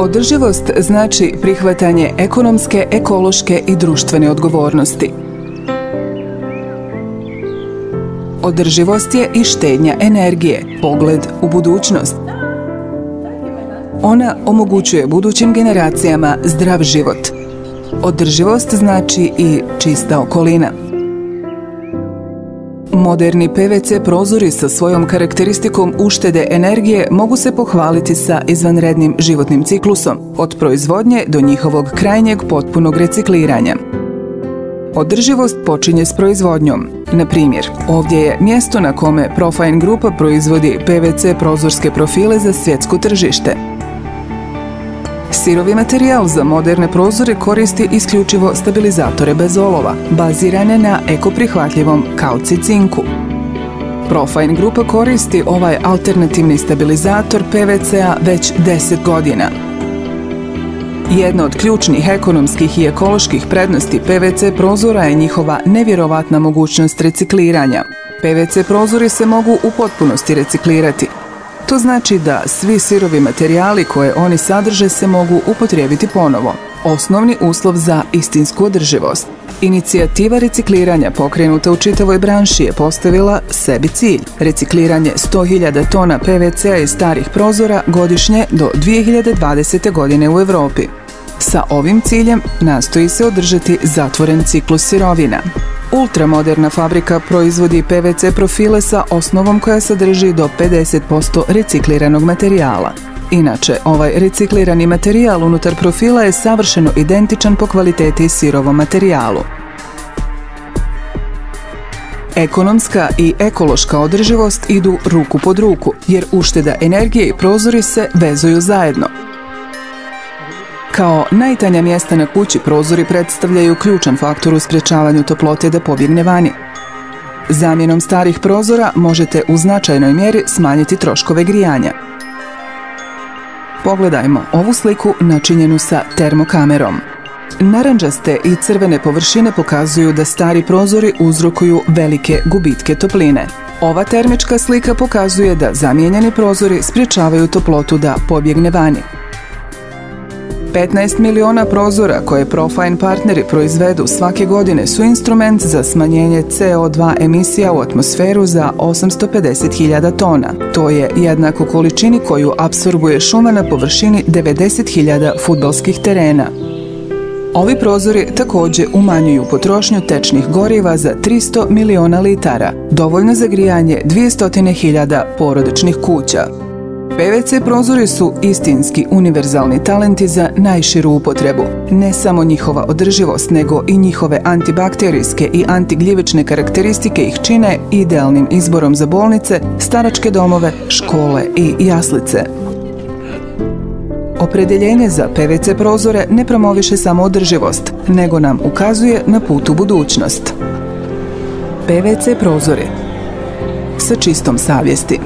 Održivost znači prihvatanje ekonomske, ekološke i društvene odgovornosti. Održivost je i štednja energije, pogled u budućnost. Ona omogućuje budućim generacijama zdrav život. Održivost znači i čista okolina. Moderni PVC prozori sa svojom karakteristikom uštede energije mogu se pohvaliti sa izvanrednim životnim ciklusom, od proizvodnje do njihovog krajnjeg potpunog recikliranja. Održivost počinje s proizvodnjom. Na primjer, ovdje je mjesto na kome Profine Grupa proizvodi PVC prozorske profile za svjetsko tržište. Sirovi materijal za moderne prozore koristi isključivo stabilizatore bez olova, bazirane na ekoprihvatljivom kalci cinku. Profine Grupa koristi ovaj alternativni stabilizator PVC-a već 10 godina. Jedna od ključnih ekonomskih i ekoloških prednosti PVC prozora je njihova nevjerovatna mogućnost recikliranja. PVC prozori se mogu u potpunosti reciklirati. To znači da svi sirovi materijali koje oni sadrže se mogu upotrijebiti ponovo. Osnovni uslov za istinsku održivost. Inicijativa recikliranja pokrenuta u čitavoj branši je postavila sebi cilj: recikliranje 100.000 tona PVC-a iz starih prozora godišnje do 2020. godine u Europi. Sa ovim ciljem nastoji se održati zatvoren ciklus sirovina. Ultramoderna fabrika proizvodi PVC profile sa osnovom koja sadrži do 50% recikliranog materijala. Inače, ovaj reciklirani materijal unutar profila je savršeno identičan po kvaliteti sirovom materijalu. Ekonomska i ekološka održivost idu ruku pod ruku, jer ušteda energije i prozori se vezuju zajedno. Kao najtanja mjesta na kući, prozori predstavljaju ključan faktor u sprječavanju toplote da pobjegne vani. Zamjenom starih prozora možete u značajnoj mjeri smanjiti troškove grijanja. Pogledajmo ovu sliku načinjenu sa termokamerom. Narandžaste i crvene površine pokazuju da stari prozori uzrokuju velike gubitke topline. Ova termička slika pokazuje da zamijenjeni prozori sprječavaju toplotu da pobjegne vani. 15 miliona prozora koje Profine partneri proizvedu svake godine su instrument za smanjenje CO2 emisija u atmosferu za 850.000 tona. To je jednako količini koju apsorbuje šuma na površini 90.000 fudbalskih terena. Ovi prozori također umanjuju potrošnju tečnih goriva za 300 miliona litara, dovoljno za grijanje 200.000 porodičnih kuća. PVC prozori su istinski univerzalni talenti za najširu upotrebu. Ne samo njihova održivost, nego i njihove antibakterijske i antigljivične karakteristike ih čine idealnim izborom za bolnice, staračke domove, škole i jaslice. Opredjeljenje za PVC prozore ne promoviše samo održivost, nego nam ukazuje na put u budućnost. PVC prozori sa čistom savjesti.